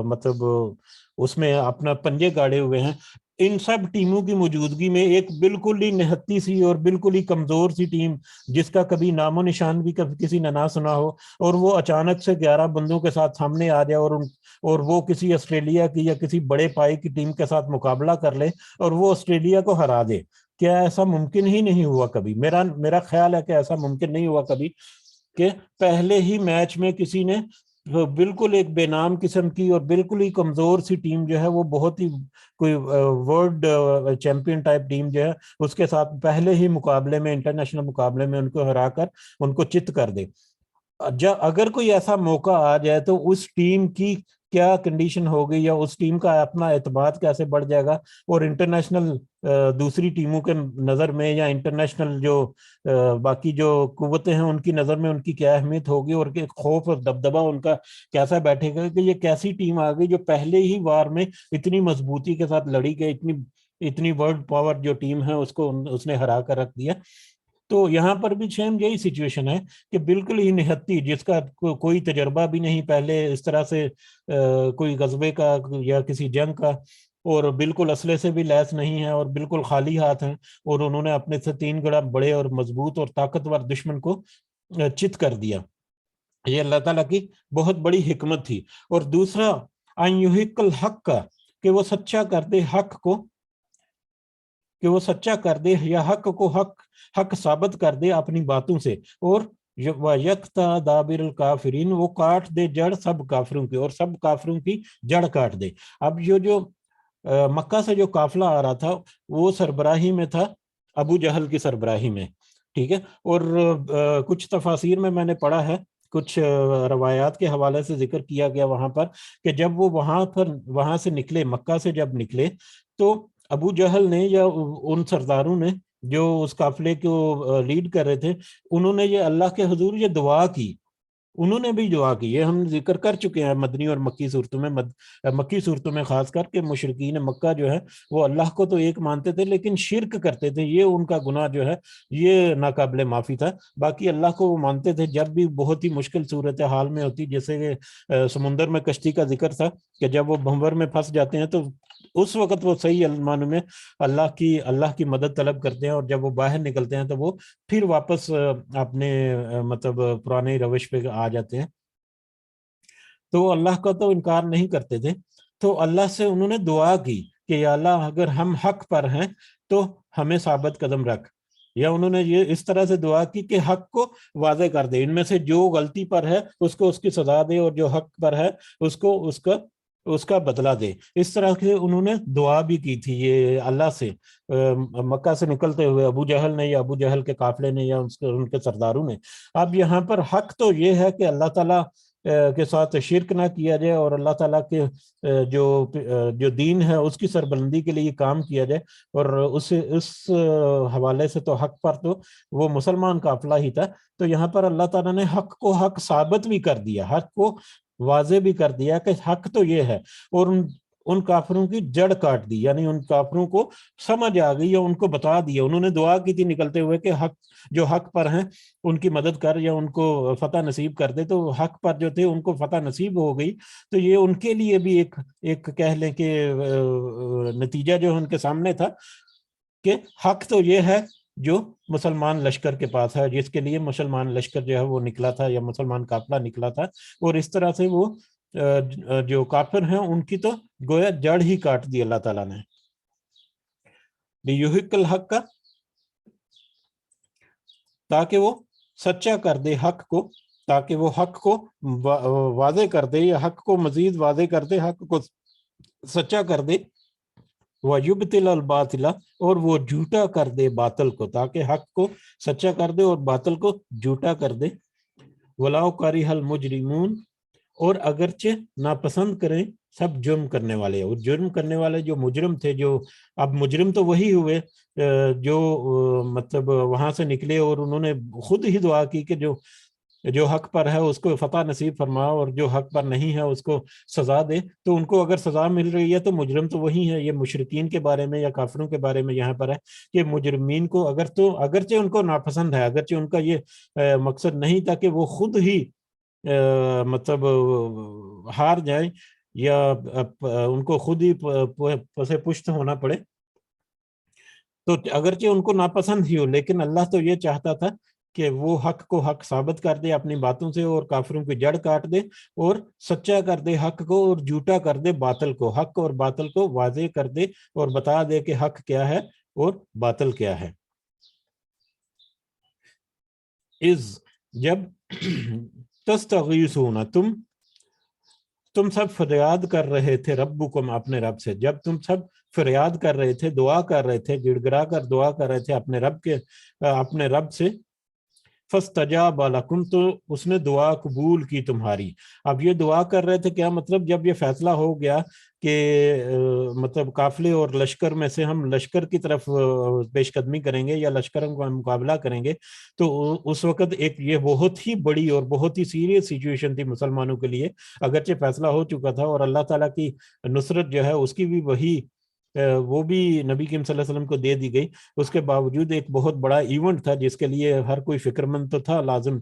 Speaker 1: مطلب اس میں اپنا پنجے گاڑے ہوئے ہیں۔ ان سب ٹیموں کی موجودگی میں ایک بالکل ہی نہتی سی اور بالکل ہی کمزور سی ٹیم، جس کا کبھی نام و نشان بھی کسی نے نہ سنا ہو، اور وہ اچانک سے 11 بندوں کے ساتھ سامنے آ جائے اور وہ کسی آسٹریلیا کی یا کسی بڑے پائے کی ٹیم کے ساتھ مقابلہ کر لے اور وہ آسٹریلیا کو ہرا دے، کیا ایسا ممکن ہی نہیں ہوا کبھی؟ میرا خیال ہے کہ ایسا ممکن نہیں ہوا کبھی کہ پہلے ہی میچ میں کسی نے بالکل ایک بے نام قسم کی اور بالکل ہی کمزور سی ٹیم جو ہے، وہ بہت ہی کوئی ورلڈ چیمپئن ٹائپ ٹیم جو ہے، اس کے ساتھ پہلے ہی مقابلے میں، انٹرنیشنل مقابلے میں ان کو ہرا کر ان کو چت کر دے۔ اگر کوئی ایسا موقع آ جائے تو اس ٹیم کی کیا کنڈیشن ہوگی، یا اس ٹیم کا اپنا اعتماد کیسے بڑھ جائے گا، اور انٹرنیشنل دوسری ٹیموں کے نظر میں، یا انٹرنیشنل جو باقی جو قوتیں ہیں ان کی نظر میں ان کی کیا اہمیت ہوگی، اور خوف اور دبدبہ ان کا کیسا بیٹھے گا کہ یہ کیسی ٹیم آ گئی جو پہلے ہی وار میں اتنی مضبوطی کے ساتھ لڑی کہ اتنی ورلڈ پاور جو ٹیم ہے اس نے ہرا کر رکھ دیا۔ تو یہاں پر بھی سیم یہی سچویشن ہے کہ بالکل ہی نہتی، جس کا کوئی تجربہ بھی نہیں پہلے اس طرح سے کوئی غزوے کا یا کسی جنگ کا، اور بالکل اسلحے سے بھی لیس نہیں ہے اور بالکل خالی ہاتھ ہیں، اور انہوں نے اپنے سے 3 گنا بڑے اور مضبوط اور طاقتور دشمن کو چت کر دیا۔ یہ اللہ تعالیٰ کی بہت بڑی حکمت تھی۔ اور دوسرا، ان یحق الحق کا، کہ وہ سچا کر دے حق کو، کہ وہ سچا کر دے یا حق کو حق ثابت کر دے اپنی باتوں سے، اور وَيَقْطَعَ دَابِرَ الْكَافِرِينَ، وہ کاٹ دے جڑ سب کافروں کی، اور سب کافروں کی جڑ کاٹ دے۔ اب جو مکہ سے جو قافلہ آ رہا تھا وہ سربراہی میں تھا ابو جہل کی سربراہی میں، ٹھیک ہے، اور کچھ تفاسیر میں نے پڑھا ہے، کچھ روایات کے حوالے سے ذکر کیا گیا وہاں پر، کہ جب وہ وہاں سے نکلے، مکہ سے جب نکلے، تو ابو جہل نے یا ان سرداروں نے جو اس قافلے کو لیڈ کر رہے تھے، انہوں نے یہ اللہ کے حضور یہ دعا کی، انہوں نے بھی دعا کی، یہ ہم ذکر کر چکے ہیں مدنی اور مکی صورتوں میں، مکی صورتوں میں خاص کر کے مشرکین مکہ جو ہے وہ اللہ کو تو ایک مانتے تھے لیکن شرک کرتے تھے، یہ ان کا گناہ جو ہے یہ ناقابل معافی تھا۔ باقی اللہ کو وہ مانتے تھے، جب بھی بہت ہی مشکل صورتحال میں ہوتی، جیسے کہ سمندر میں کشتی کا ذکر تھا کہ جب وہ بھنور میں پھنس جاتے ہیں تو اس وقت وہ صحیح معنوں میں اللہ کی مدد طلب کرتے ہیں، اور جب وہ باہر نکلتے ہیں تو وہ پھر واپس اپنے مطلب پرانے روش پہ آ جاتے ہیں، تو اللہ کا تو انکار نہیں کرتے تھے۔ تو اللہ سے انہوں نے دعا کی کہ یا اللہ اگر ہم حق پر ہیں تو ہمیں ثابت قدم رکھ، یا انہوں نے یہ اس طرح سے دعا کی کہ حق کو واضح کر دے، ان میں سے جو غلطی پر ہے اس کو اس کی سزا دے، اور جو حق پر ہے اس کا بدلہ دے۔ اس طرح سے انہوں نے دعا بھی کی تھی یہ اللہ سے، مکہ سے نکلتے ہوئے ابو جہل نے، یا ابو جہل کے قافلے نے، یا ان کے سرداروں نے۔ اب یہاں پر حق تو یہ ہے کہ اللہ تعالیٰ کے ساتھ شرک نہ کیا جائے، اور اللہ تعالیٰ کے جو دین ہے اس کی سربلندی کے لیے کام کیا جائے، اور اس حوالے سے تو حق پر تو وہ مسلمان قافلہ ہی تھا۔ تو یہاں پر اللہ تعالیٰ نے حق کو حق ثابت بھی کر دیا، حق کو واضح بھی کر دیا کہ حق تو یہ ہے، اور ان کافروں کی جڑ کاٹ دی، یعنی ان کافروں کو سمجھ آ گئی یا ان کو بتا دیا، انہوں نے دعا کی تھی نکلتے ہوئے کہ حق جو حق پر ہیں ان کی مدد کر یا ان کو فتح نصیب کر دے، تو حق پر جو تھے ان کو فتح نصیب ہو گئی. تو یہ ان کے لیے بھی ایک کہہ لیں کہ نتیجہ جو ان کے سامنے تھا کہ حق تو یہ ہے جو مسلمان لشکر کے پاس ہے، جس کے لیے مسلمان لشکر جو ہے وہ نکلا تھا یا مسلمان قافلہ نکلا تھا، اور اس طرح سے وہ جو کافر ہیں ان کی تو گویا جڑ ہی کاٹ دی اللہ تعالیٰ نے. لیحق الحق کا، تاکہ وہ سچا کر دے حق کو، تاکہ وہ حق کو واضح کر دے یا حق کو مزید واضح کر دے، حق کو سچا کر دے. وَيُبْطِلَ الْبَاطِلَ، اور وہ جھوٹا کر دے باطل کو، تاکہ حق کو سچا کر دے اور باطل کو جھوٹا کر دے. وَلَوْ كَرِهَ الْمُجْرِمُونَ، اور اگرچہ ناپسند کریں سب جرم کرنے والے، اور جرم کرنے والے جو مجرم تھے، جو اب مجرم تو وہی ہوئے جو مطلب وہاں سے نکلے اور انہوں نے خود ہی دعا کی کہ جو حق پر ہے اس کو فتح نصیب فرما اور جو حق پر نہیں ہے اس کو سزا دے. تو ان کو اگر سزا مل رہی ہے تو مجرم تو وہی ہے. یہ مشرکین کے بارے میں یا کافروں کے بارے میں یہاں پر ہے کہ مجرمین کو اگرچہ ان کو ناپسند ہے، اگرچہ ان کا یہ مقصد نہیں تھا کہ وہ خود ہی مطلب ہار جائیں یا ان کو خود ہی پسے پشت ہونا پڑے، تو اگرچہ ان کو ناپسند ہی ہو، لیکن اللہ تو یہ چاہتا تھا کہ وہ حق کو حق ثابت کر دے اپنی باتوں سے، اور کافروں کی جڑ کاٹ دے اور سچا کر دے حق کو اور جھوٹا کر دے باطل کو، حق اور باطل کو واضح کر دے اور بتا دے کہ حق کیا ہے اور باطل کیا ہے. جب تستغیثون، تم سب فریاد کر رہے تھے، ربکم، اپنے رب سے، جب تم سب فریاد کر رہے تھے، دعا کر رہے تھے، گڑ گڑا کر دعا کر رہے تھے اپنے رب سے، فاستجاب لکم، تو اس نے دعا قبول کی تمہاری. اب یہ دعا کر رہے تھے، کیا مطلب جب یہ فیصلہ ہو گیا کہ مطلب قافلے اور لشکر میں سے ہم لشکر کی طرف پیش قدمی کریں گے یا لشکر کا مقابلہ کریں گے، تو اس وقت ایک یہ بہت ہی بڑی اور بہت ہی سیریس سچویشن تھی مسلمانوں کے لیے. اگرچہ فیصلہ ہو چکا تھا اور اللہ تعالیٰ کی نصرت جو ہے اس کی بھی وہ بھی نبی کریم صلی اللہ علیہ وسلم کو دے دی گئی، اس کے باوجود ایک بہت بڑا ایونٹ تھا جس کے لیے ہر کوئی فکر مند تو تھا لازم.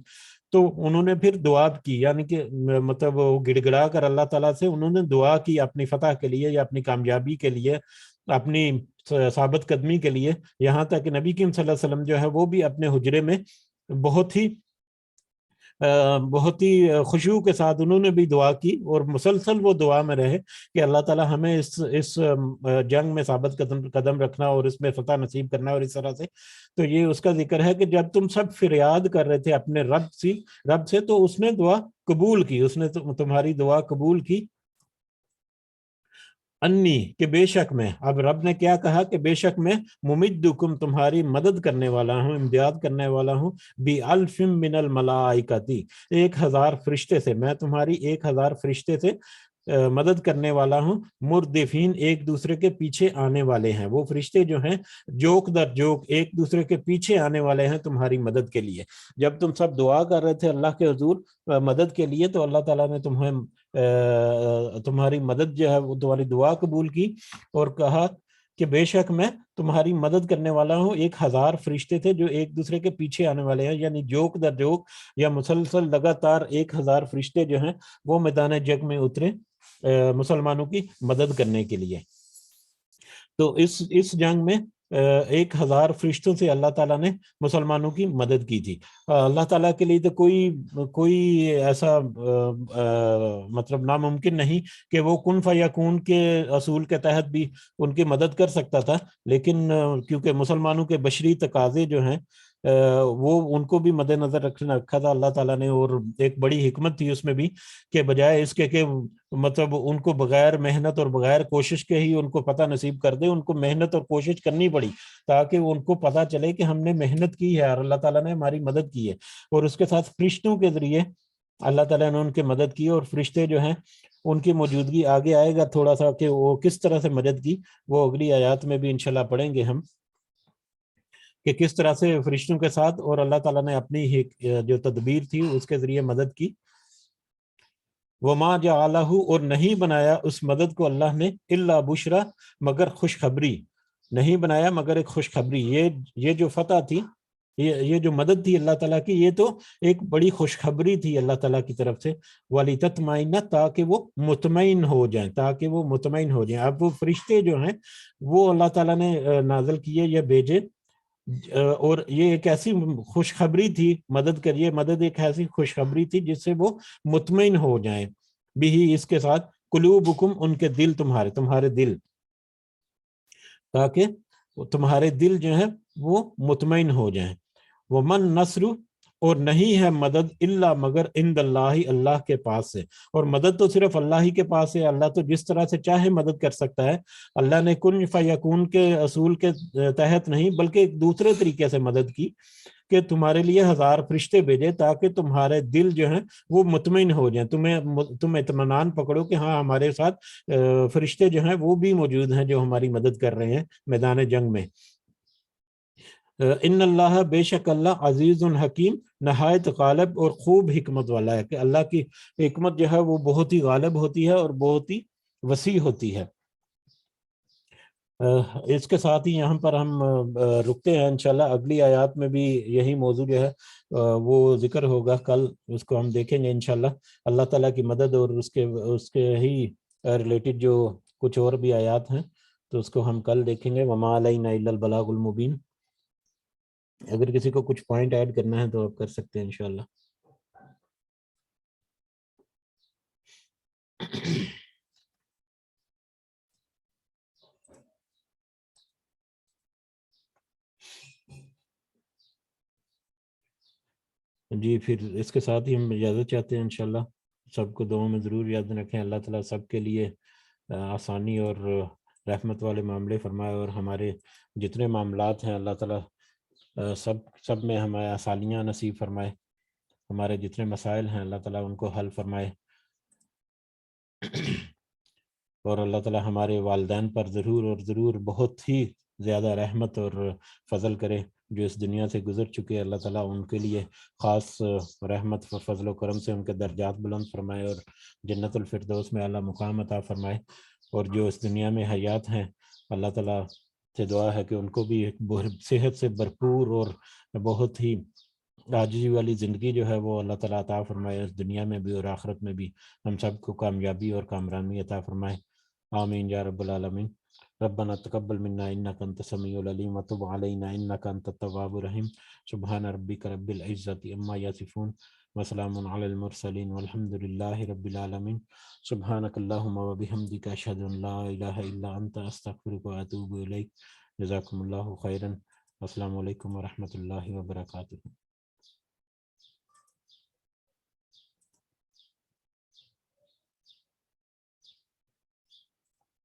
Speaker 1: تو انہوں نے پھر دعا کی، یعنی کہ مطلب گڑ گڑا کر اللہ تعالیٰ سے انہوں نے دعا کی اپنی فتح کے لیے یا اپنی کامیابی کے لیے، اپنی ثابت قدمی کے لیے. یہاں تک کہ نبی کریم صلی اللہ علیہ وسلم جو ہے وہ بھی اپنے حجرے میں بہت ہی خشوع کے ساتھ انہوں نے بھی دعا کی، اور مسلسل وہ دعا میں رہے کہ اللہ تعالیٰ ہمیں اس جنگ میں ثابت قدم رکھنا اور اس میں فتح نصیب کرنا. اور اس طرح سے تو یہ اس کا ذکر ہے کہ جب تم سب فریاد کر رہے تھے اپنے رب سے تو اس نے دعا قبول کی، اس نے تمہاری دعا قبول کی. انی، کہ بے شک میں، اب رب نے کیا کہا کہ بے شک میں ممدکم، تمہاری مدد کرنے والا ہوں، امداد کرنے والا ہوں، بِأَلْفٍ مِّنَ الْمَلَائِكَةِ، 1000 فرشتے سے، میں تمہاری 1000 فرشتے سے مدد کرنے والا ہوں. مردفین، ایک دوسرے کے پیچھے آنے والے ہیں. وہ فرشتے جو ہیں جوک در جوک ایک دوسرے کے پیچھے آنے والے ہیں تمہاری مدد کے لیے. جب تم سب دعا کر رہے تھے اللہ کے حضور مدد کے لیے، تو اللہ تعالیٰ نے تمہاری مدد جو ہے وہ تمہاری دعا قبول کی اور کہا کہ بے شک میں تمہاری مدد کرنے والا ہوں. 1000 فرشتے تھے جو ایک دوسرے کے پیچھے آنے والے ہیں، یعنی جوک در جوک یا مسلسل لگاتار 1000 فرشتے جو ہیں وہ میدان جنگ میں اترے مسلمانوں کی مدد کرنے کے لیے. تو اس جنگ میں 1000 فرشتوں سے اللہ تعالیٰ نے مسلمانوں کی مدد کی تھی. اللہ تعالیٰ کے لیے تو کوئی ایسا مطلب ناممکن نہیں کہ وہ کن فیکون کے اصول کے تحت بھی ان کی مدد کر سکتا تھا، لیکن کیونکہ مسلمانوں کے بشری تقاضے جو ہیں وہ ان کو بھی مد نظر رکھا تھا اللہ تعالیٰ نے. اور ایک بڑی حکمت تھی اس میں بھی کہ بجائے اس کے کہ مطلب ان کو بغیر محنت اور بغیر کوشش کے ہی ان کو پتہ نصیب کر دے، ان کو محنت اور کوشش کرنی پڑی تاکہ ان کو پتہ چلے کہ ہم نے محنت کی ہے اور اللہ تعالیٰ نے ہماری مدد کی ہے. اور اس کے ساتھ فرشتوں کے ذریعے اللہ تعالیٰ نے ان کی مدد کی. اور فرشتے جو ہیں ان کی موجودگی آگے آئے گا تھوڑا سا کہ وہ کس طرح سے مدد کی، وہ اگلی آیات میں بھی انشاءاللہ پڑھیں گے ہم کہ کس طرح سے فرشتوں کے ساتھ اور اللہ تعالیٰ نے اپنی جو تدبیر تھی اس کے ذریعے مدد کی. وما جعلہ، اور نہیں بنایا اس مدد کو اللہ نے، الا بشرا، مگر خوشخبری، نہیں بنایا مگر ایک خوشخبری. یہ جو فتح تھی، یہ جو مدد تھی اللہ تعالیٰ کی، یہ تو ایک بڑی خوشخبری تھی اللہ تعالیٰ کی طرف سے. وَلِتَطْمَئِنَّ، تاکہ وہ مطمئن ہو جائیں، تاکہ وہ مطمئن ہو جائیں. اب وہ فرشتے جو ہیں وہ اللہ تعالیٰ نے نازل کیے یا بھیجے، اور یہ ایک ایسی خوشخبری تھی، مدد کریے، مدد ایک ایسی خوشخبری تھی جس سے وہ مطمئن ہو جائیں. بھی اس کے ساتھ قلوبکم، ان کے دل، تمہارے دل، تاکہ تمہارے دل جو ہیں وہ مطمئن ہو جائیں. ومن نصر، اور نہیں ہے مدد، الا مگر عند اللہ، اللہ کے پاس سے. اور مدد تو صرف اللہ ہی کے پاس ہے. اللہ تو جس طرح سے چاہے مدد کر سکتا ہے. اللہ نے کن فیکون کے اصول کے تحت نہیں، بلکہ ایک دوسرے طریقے سے مدد کی کہ تمہارے لیے 1000 فرشتے بھیجے تاکہ تمہارے دل جو ہیں وہ مطمئن ہو جائیں. تم اطمینان پکڑو کہ ہاں ہمارے ساتھ فرشتے جو ہیں وہ بھی موجود ہیں جو ہماری مدد کر رہے ہیں میدان جنگ میں. ان اللہ، بے شک اللہ، عزیز حکیم، نہایت غالب اور خوب حکمت والا ہے. کہ اللہ کی حکمت جو ہے وہ بہت ہی غالب ہوتی ہے اور بہت ہی وسیع ہوتی ہے. اس کے ساتھ ہی یہاں پر ہم رکتے ہیں. انشاءاللہ اگلی آیات میں بھی یہی موضوع جو ہے وہ ذکر ہوگا. کل اس کو ہم دیکھیں گے انشاءاللہ. اللہ تعالیٰ کی مدد اور اس کے ہی ریلیٹڈ جو کچھ اور بھی آیات ہیں تو اس کو ہم کل دیکھیں گے. وما علینا الا البلاغ المبین. اگر کسی کو کچھ پوائنٹ ایڈ کرنا ہے تو آپ کر سکتے ہیں انشاءاللہ. جی پھر اس کے ساتھ ہی ہم اجازت چاہتے ہیں انشاءاللہ. سب کو دعاؤں میں ضرور یاد رکھیں. اللہ تعالیٰ سب کے لیے آسانی اور رحمت والے معاملے فرمائے، اور ہمارے جتنے معاملات ہیں اللہ تعالیٰ سب میں ہمیں آسانیاں نصیب فرمائے. ہمارے جتنے مسائل ہیں اللہ تعالیٰ ان کو حل فرمائے. اور اللہ تعالیٰ ہمارے والدین پر ضرور اور ضرور بہت ہی زیادہ رحمت اور فضل کرے. جو اس دنیا سے گزر چکے اللہ تعالیٰ ان کے لیے خاص رحمت و فضل و کرم سے ان کے درجات بلند فرمائے اور جنت الفردوس میں اعلیٰ مقام عطا فرمائے. اور جو اس دنیا میں حیات ہیں اللہ تعالیٰ سے دعا ہے کہ ان کو بھی صحت سے بھرپور اور بہت ہی عاجزی والی زندگی جو ہے وہ اللہ تعالیٰ عطا فرمائے، اس دنیا میں بھی اور آخرت میں بھی ہم سب کو کامیابی اور کامرانی عطا فرمائے. آمین یا رب العالمین. ربنا تقبل منا انك انت السميع العليم وتب علينا انك انت التواب الرحيم. سبحان ربك رب العزة عما يصفون وسلام على المرسلين والحمد لله رب العالمين. سبحانك اللهم وبحمدك اشهد ان لا اله الا انت استغفرك واتوب اليك. جزاكم الله خيرا. السلام علیکم ورحمۃ اللہ وبرکاتہ.